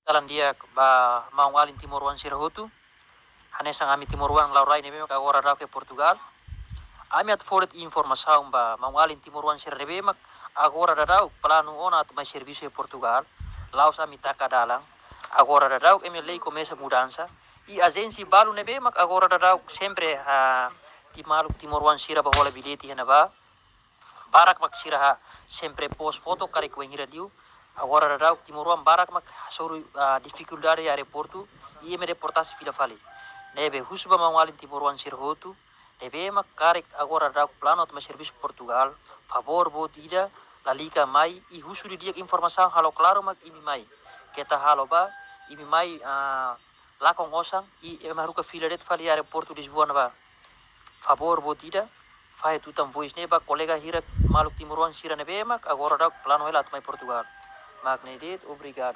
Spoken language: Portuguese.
Jalan dia ba mau alin Timor Wan sirahotu. Hanesang ami Timor Wan laurai nebe mak agora rau ke Portugal. Ami at forward informação ba mau alin Timor Wan sir nebe mak agora rau plano ona at mais serviço e Portugal. Laos ami taka dalang. Agora rau emi lei começa mudança. E agência balu nebe mak agora rau sempre timalu Timor Wan sira ba hola bilhete hena ba. Barak mak sira sempre post foto kare ko ngira liu. Agora rau Timor Wan barak mak soru dificuldade aeroporto e me reportase fila fali. Nebe husba mangalin Timor Wan sirhotu. Nebe mak karek agora rau plano de serviço Portugal. Favor bo tida lalika mai e husu di dia informação halo claro mak imi mai. Kita halo ba imi mai lakong osang e maruka fila det fali aeroporto Lisboa na ba. Favor bo tida fai tutam voice neba colega hira maluk Timor Wan sira nebe mak agora rau plano ela mai Portugal. Magnedet, obrigado.